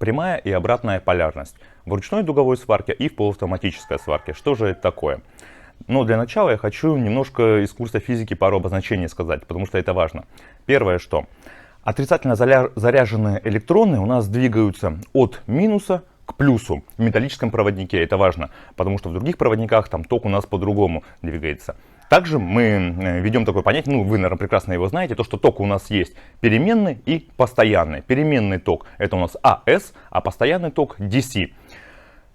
Прямая и обратная полярность в ручной дуговой сварке и в полуавтоматической сварке. Что же это такое? Но для начала я хочу немножко из курса физики пару обозначений сказать, потому что это важно. Первое, что отрицательно заряженные электроны у нас двигаются от минуса к плюсу в металлическом проводнике. Это важно, потому что в других проводниках там ток у нас по-другому двигается. Также мы ведем такое понятие, вы, наверное, прекрасно его знаете, то, что ток у нас есть переменный и постоянный. Переменный ток это у нас АС, а постоянный ток DC.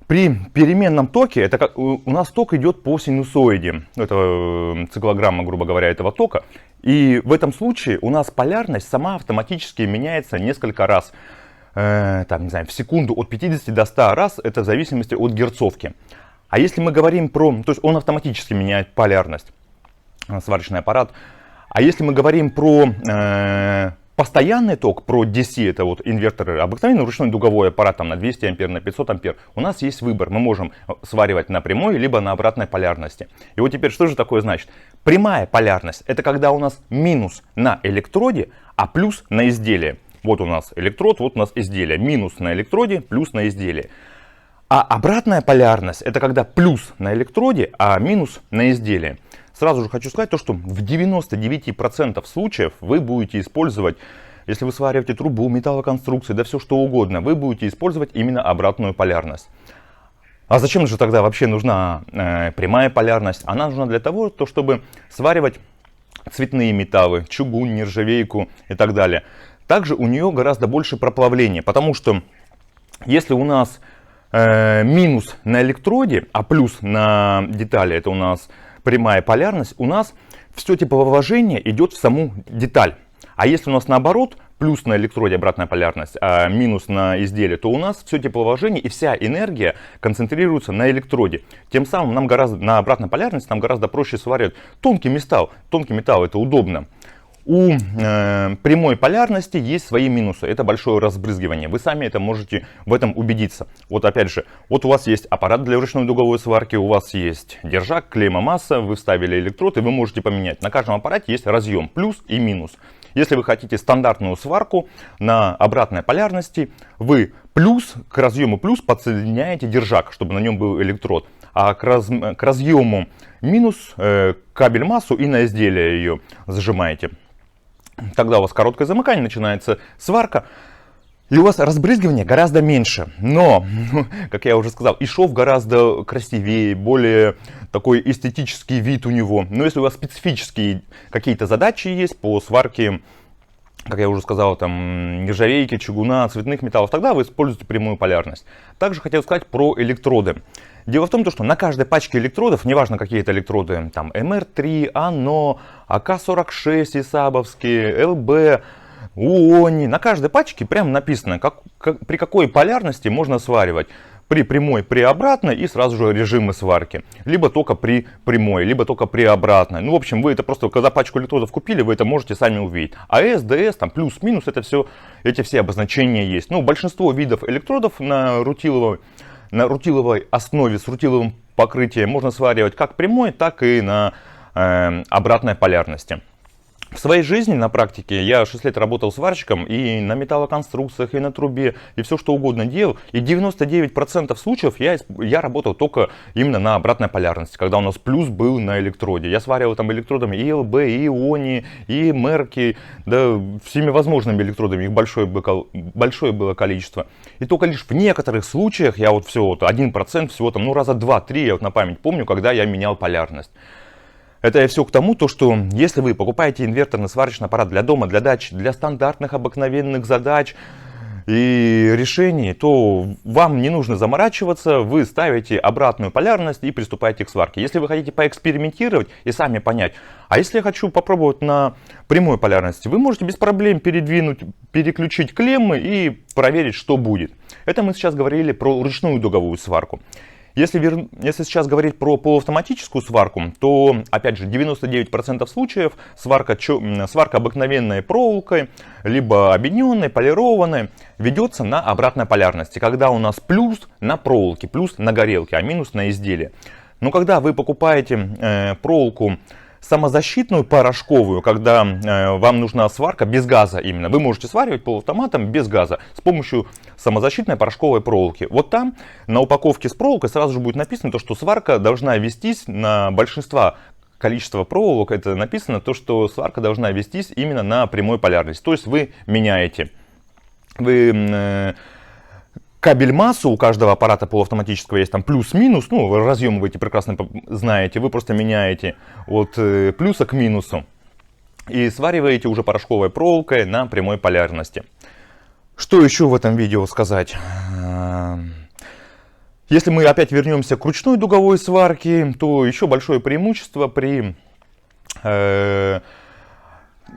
При переменном токе это как, у нас ток идет по синусоиде. Это циклограмма, грубо говоря, этого тока. И в этом случае у нас полярность сама автоматически меняется несколько раз. Не знаю, в секунду от 50 до 100 раз, это в зависимости от герцовки. А если мы говорим про, то есть он автоматически меняет полярность, сварочный аппарат. А если мы говорим про постоянный ток, про DC, это вот инверторы, обыкновенный ручной дуговой аппарат там, на 200 ампер, на 500 ампер, у нас есть выбор. Мы можем сваривать на прямой, либо на обратной полярности. И вот теперь, что же такое значит? Прямая полярность, это когда у нас минус на электроде, а плюс на изделии. Вот у нас электрод, вот у нас изделие. Минус на электроде, плюс на изделии. А обратная полярность, это когда плюс на электроде, а минус на изделии. Сразу же хочу сказать, что в 99% случаев вы будете использовать, если вы свариваете трубу, металлоконструкции, да все что угодно, вы будете использовать именно обратную полярность. А зачем же тогда вообще нужна прямая полярность? Она нужна для того, чтобы сваривать цветные металлы, чугун, нержавейку и так далее. Также у нее гораздо больше проплавления, потому что если у нас минус на электроде, а плюс на детали, это у нас прямая полярность, у нас все тепловложение идет в саму деталь. А если у нас наоборот, плюс на электроде обратная полярность, а минус на изделие, то у нас все тепловложение и вся энергия концентрируется на электроде. Тем самым нам на обратной полярности нам гораздо проще сваривать тонкий металл. Тонкий металл это удобно. У прямой полярности есть свои минусы. Это большое разбрызгивание. Вы сами это можете в этом убедиться. Вот опять же, вот у вас есть аппарат для ручной дуговой сварки, у вас есть держак, клеймомасса, вы вставили электрод и вы можете поменять. На каждом аппарате есть разъем плюс и минус. Если вы хотите стандартную сварку на обратной полярности, вы к разъему плюс подсоединяете держак, чтобы на нем был электрод. А к разъему минус кабель массу и на изделие ее зажимаете. Тогда у вас короткое замыкание, начинается сварка, и у вас разбрызгивание гораздо меньше. Но, как я уже сказал, и шов гораздо красивее, более такой эстетический вид у него. Но если у вас специфические какие-то задачи есть по сварке, как я уже сказал, там нержавейки, чугуна, цветных металлов, тогда вы используете прямую полярность. Также хотел сказать про электроды. Дело в том, что на каждой пачке электродов, неважно какие это электроды, там МР3, АНО, АК-46, ИСАБовские, ЛБ, УОНИ, на каждой пачке прямо написано, при какой полярности можно сваривать. При прямой, при обратной и сразу же режимы сварки. Либо только при прямой, либо только при обратной. В общем, вы это просто, когда пачку электродов купили, вы это можете сами увидеть. АС, ДС, там плюс-минус, эти все обозначения есть. Большинство видов электродов на рутиловой основе с рутиловым покрытием можно сваривать как прямой, так и на обратной полярности. В своей жизни на практике я 6 лет работал сварщиком и на металлоконструкциях, и на трубе, и все что угодно делал. И 99% случаев я работал только именно на обратной полярности, когда у нас плюс был на электроде. Я сваривал там электродами и ЛБ, и ИОНИ, и мерки, да всеми возможными электродами, их большое было количество. И только лишь в некоторых случаях, я 1% всего там, раза 2-3, я на память помню, когда я менял полярность. Это все к тому, что если вы покупаете инверторный сварочный аппарат для дома, для дачи, для стандартных обыкновенных задач и решений, то вам не нужно заморачиваться, вы ставите обратную полярность и приступаете к сварке. Если вы хотите поэкспериментировать и сами понять, а если я хочу попробовать на прямой полярности, вы можете без проблем переключить клеммы и проверить, что будет. Это мы сейчас говорили про ручную дуговую сварку. Если сейчас говорить про полуавтоматическую сварку, то, опять же, 99% случаев сварка обыкновенной проволокой, либо объединенной, полированной, ведется на обратной полярности, когда у нас плюс на проволоке, плюс на горелке, а минус на изделии. Но когда вы покупаете проволоку самозащитную порошковую, когда вам нужна сварка без газа именно. Вы можете сваривать полуавтоматом без газа с помощью самозащитной порошковой проволоки. Вот там на упаковке с проволокой сразу же будет написано, то, что сварка должна вестись на большинство количества проволок. Это написано, то, что сварка должна вестись именно на прямой полярности. То есть вы меняете. Кабель массу у каждого аппарата полуавтоматического есть там плюс-минус, ну, разъемы вы эти прекрасно знаете, вы просто меняете от плюса к минусу и свариваете уже порошковой проволокой на прямой полярности. Что еще в этом видео сказать? Если мы опять вернемся к ручной дуговой сварке, то еще большое преимущество при... ну,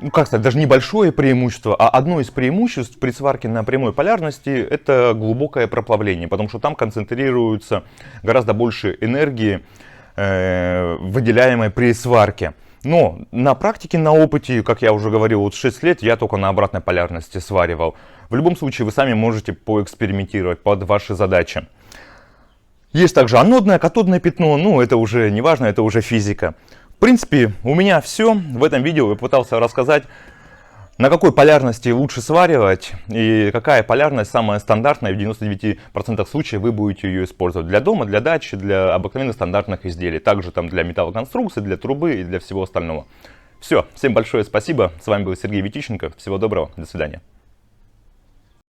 как сказать, даже небольшое преимущество, а одно из преимуществ при сварке на прямой полярности — это глубокое проплавление, потому что там концентрируется гораздо больше энергии, выделяемой при сварке. Но на практике, на опыте, как я уже говорил, вот 6 лет я только на обратной полярности сваривал. В любом случае вы сами можете поэкспериментировать под ваши задачи. Есть также анодное, катодное пятно, ну это уже не важно, это уже физика. В принципе, у меня все. В этом видео я пытался рассказать, на какой полярности лучше сваривать и какая полярность самая стандартная. В 99% случаев вы будете ее использовать для дома, для дачи, для обыкновенных стандартных изделий. Также там для металлоконструкций, для трубы и для всего остального. Все, всем большое спасибо. С вами был Сергей Витиченко. Всего доброго, до свидания.